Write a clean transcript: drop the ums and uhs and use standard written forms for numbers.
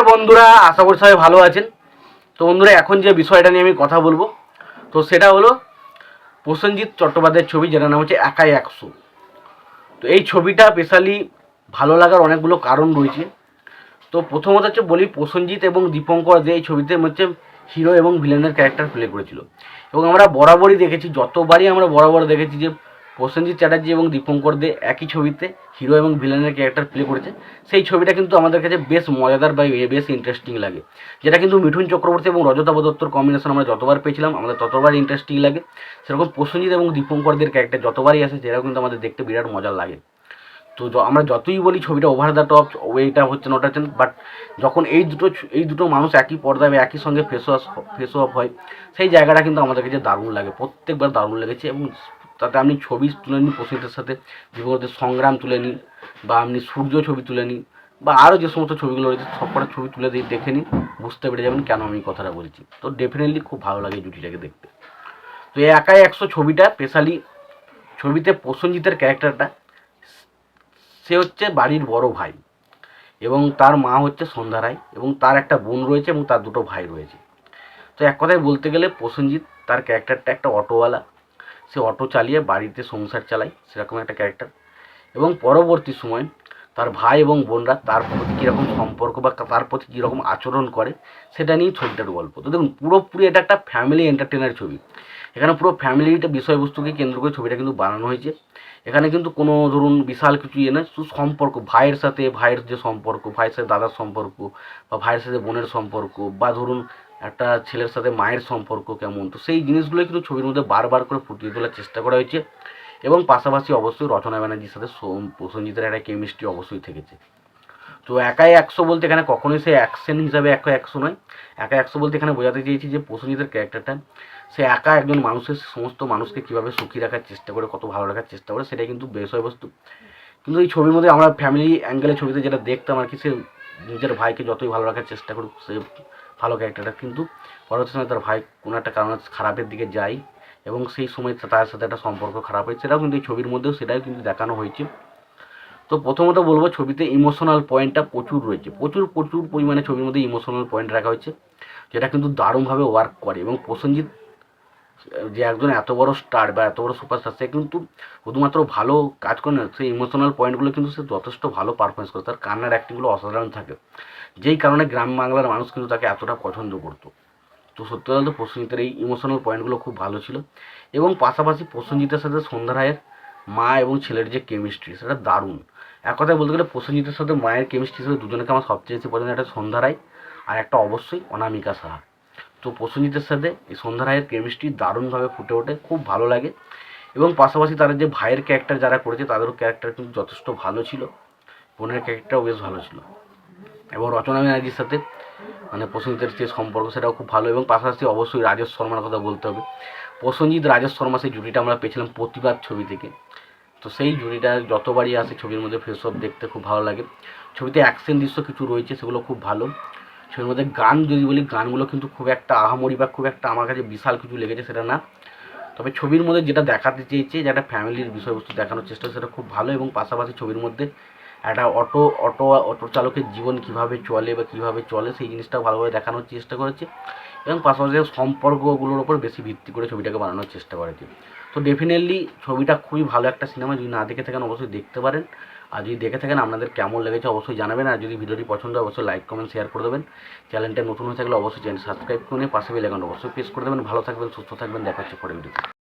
বন্ধুরা, আশা করি সবাই ভালো আছেন। তো বন্ধুরা, এখন যে বিষয়টা নিয়ে আমি কথা বলবো, তো সেটা হলো প্রসেনজিৎ চট্টোপাধ্যায়ের ছবি, যেটার নাম হচ্ছে একাই 100। তো এই ছবিটা স্পেশালি ভালো লাগার অনেকগুলো কারণ রয়েছে। তো প্রথমত হচ্ছে বলি, প্রসেনজিৎ এবং দীপঙ্কর দে এই ছবিতে হচ্ছে হিরো এবং ভিলেনের ক্যারেক্টার প্লে করেছিল। এবং আমরা বরাবরই দেখেছি, যতবারই আমরা বরাবর দেখেছি যে প্রসেনজিৎ চ্যাটার্জি এবং দীপঙ্কর দে একই ছবিতে হিরো এবং ভিলেনের ক্যারেক্টার প্লে করেছে। সেই ছবিটা কিন্তু আমাদের কাছে বেশ মজাদার বা বেশ ইন্টারেস্টিং লাগে, যেটা কিন্তু মিঠুন চক্রবর্তী এবং রজতাভ দত্তর কম্বিনেশন আমরা যতবার পেয়েছিলাম আমাদের ততবার ইন্টারেস্টিং লাগে। সেরকম প্রসেনজিৎ এবং দীপঙ্করদের ক্যারেক্টার যতবারই আসে সেটাও কিন্তু আমাদের দেখতে বিরাট মজা লাগে। তো আমরা যতই বলি ছবিটা ওভার দ্য টপ, ওইটা হচ্ছে না ওটা হচ্ছে না, বাট যখন এই দুটো মানুষ একই পর্দায় একই সঙ্গে ফেস অফ হয়, সেই জায়গাটা কিন্তু আমাদের কাছে দারুণ লাগে, প্রত্যেকবার দারুণ লেগেছে। এবং তাতে আপনি ছবি তুলে নিন প্রসেনজিতের সাথে, জীবনের সংগ্রাম তুলে নিন, বা আপনি সূর্য ছবি তুলে নিন, বা আরও যে সমস্ত ছবিগুলো রয়েছে সবকটা ছবি তুলে দিয়ে দেখে নিন, বুঝতে পেরে যাবেন কেন আমি কথাটা বলছি। তো ডেফিনেটলি খুব ভালো লাগে জুটিটাকে দেখতে। তো এই একাই 100 ছবিটা স্পেশালি ছবিতে প্রসেনজিতের ক্যারেক্টারটা, সে হচ্ছে বাড়ির বড় ভাই এবং তার মা হচ্ছে সন্ধ্যা রায়, এবং তার একটা বোন রয়েছে এবং তার দুটো ভাই রয়েছে। তো এক কথায় বলতে গেলে প্রসেনজিৎ তার ক্যারেক্টারটা একটা অটোওয়ালা, সে অটো চালিয়ে বাড়িতে সংসার চালায়, সেরকম একটা ক্যারেক্টার। এবং পরবর্তী সময় তার ভাই এবং বোনরা তার প্রতি কীরকম সম্পর্ক বা তার প্রতি কীরকম আচরণ করে সেটা নিয়েই ছবিটার গল্প। তো দেখুন, পুরোপুরি এটা একটা ফ্যামিলি এন্টারটেনার ছবি। এখানে পুরো ফ্যামিলিটা বিষয়বস্তুকে কেন্দ্র করে ছবিটা কিন্তু বানানো হয়েছে। এখানে কিন্তু কোনো ধরুন বিশাল কিছু ইয়ে নয়, শুধু সম্পর্ক, ভাইয়ের সাথে ভাইয়ের যে সম্পর্ক, ভাইয়ের সাথে দাদার সম্পর্ক, বা ভাইয়ের সাথে বোনের সম্পর্ক, বা ধরুন একটা ছেলের সাথে মায়ের সম্পর্ক কেমন, তো সেই জিনিসগুলোই কিন্তু ছবির মধ্যে বারবার করে ফুটিয়ে তোলার চেষ্টা করা হয়েছে। এবং পাশাপাশি অবশ্যই রচনা ব্যানার্জির সাথে প্রসেনজিতের একটা কেমিস্ট্রি অবশ্যই থেকেছে। তো একাই 100 বলতে এখানে কখনোই সে অ্যাকশন হিসাবে একাই 100 নয়। একাই 100 বলতে এখানে বোঝাতে চেয়েছি যে প্রসেনজিতের ক্যারেক্টারটা, সে একা একজন মানুষের সমস্ত মানুষকে কীভাবে সুখী রাখার চেষ্টা করে, কত ভালো রাখার চেষ্টা করে, সেটাই কিন্তু বিষয়বস্তু। কিন্তু এই ছবির মধ্যে আমরা ফ্যামিলি অ্যাঙ্গেলের ছবিতে যেটা দেখতাম আর কি, সে নিজের ভাইকে যতই ভালো রাখার চেষ্টা করুক, সে ভালো ক্যারেক্টারটা, কিন্তু পরবর্তী সময় তার ভাই কোনো একটা কারণে খারাপের দিকে যায় এবং সেই সময় তার সাথে একটা সম্পর্ক খারাপ হয়, সেটাও কিন্তু এই ছবির মধ্যেও সেটাই কিন্তু দেখানো হয়েছে। তো প্রথমত বলবো, ছবিতে ইমোশনাল পয়েন্টটা প্রচুর রয়েছে, প্রচুর পরিমাণে ছবির মধ্যে ইমোশনাল পয়েন্ট রাখা হয়েছে, যেটা কিন্তু দারুণভাবে ওয়ার্ক করে। এবং প্রসেনজিৎ যে একজন এত বড় স্টার বা এত বড় সুপারস্টার, সে কিন্তু শুধুমাত্র ভালো কাজ করে না, সেই ইমোশনাল পয়েন্টগুলো কিন্তু সে যথেষ্ট ভালো পারফরমেন্স করে, তার কান্নার অ্যাক্টিংগুলো অসাধারণ থাকে, যেই কারণে গ্রাম বাংলার মানুষ কিন্তু তাকে এতটা পছন্দ করতো। তো সত্যি বলতে প্রসেনজিতের এই ইমোশনাল পয়েন্টগুলো খুব ভালো ছিল। এবং পাশাপাশি প্রসেনজিতের সাথে সন্ধ্যা রায়ের মা এবং ছেলের যে কেমিস্ট্রি, সেটা দারুণ। এক কথায় বলতে গেলে প্রসেনজিতের সাথে মায়ের কেমিস্ট্রি হিসেবে দুজনকে আমার সবচেয়ে বেশি পছন্দ, একটা সন্ধ্যা রায় আর একটা অবশ্যই অনামিকা সাহা। তো প্রসেনজিতের সাথে এই সন্ধ্যা রায়ের কেমিস্ট্রি দারুণভাবে ফুটে ওঠে, খুব ভালো লাগে। এবং পাশাপাশি তারা যে ভাইয়ের ক্যারেক্টার যারা করেছে তাদেরও ক্যারেক্টার কিন্তু যথেষ্ট ভালো ছিল, বোনের ক্যারেক্টারও বেশ ভালো ছিল। এবং রচনা ব্যানার্জির সাথে মানে প্রসেনজিতের যে সম্পর্ক সেটাও খুব ভালো। এবং পাশাপাশি অবশ্যই রাজেশ শর্মার কথা বলতে হবে। প্রসেনজিৎ রাজেশ শর্মা, সেই জুটিটা আমরা পেয়েছিলাম প্রতিবাদ ছবি থেকে। তো সেই জুটিটা যতবারই আসে ছবির মধ্যে ফেস অফ দেখতে খুব ভালো লাগে। ছবিতে অ্যাকশন দৃশ্য কিছু রয়েছে, সেগুলো খুব ভালো। ছবির মধ্যে গান যদি বলি, গানগুলো কিন্তু খুব একটা আহামরি বা খুব একটা আমার কাছে বিশাল কিছু লেগেছে সেটা না। তবে ছবির মধ্যে যেটা দেখাতে চেয়েছে, যেটা ফ্যামিলির বিষয়বস্তু দেখানোর চেষ্টা, সেটা খুব ভালো। এবং পাশাপাশি ছবির মধ্যে একটা অটো চালকের জীবন কীভাবে চলে বা কীভাবে চলে সেই জিনিসটাও ভালোভাবে দেখানোর চেষ্টা করেছে। এবং পাশাপাশি সম্পর্কগুলোর ওপর বেশি ভিত্তি করে ছবিটাকে বানানোর চেষ্টা করেছে। তো ডেফিনেটলি ছবিটা খুবই ভালো একটা সিনেমা, যদি না দেখে থাকেন অবশ্যই দেখতে পারেন। আর যদি দেখে থাকেন আপনাদের কেমন লেগেছে অবশ্যই জানাবেন। আর যদি ভিডিওটি পছন্দ হয় অবশ্যই লাইক কমেন্ট শেয়ার করে দেবেন। চ্যানেলটা নতুন হয়ে থাকলে অবশ্যই চ্যানেল সাবস্ক্রাইব করে নিয়ে পাশে বেল আইকনটা অবশ্যই প্রেস করে দেবেন। ভালো থাকবেন, সুস্থ থাকবেন, দেখা হচ্ছে পরের ভিডিওতে।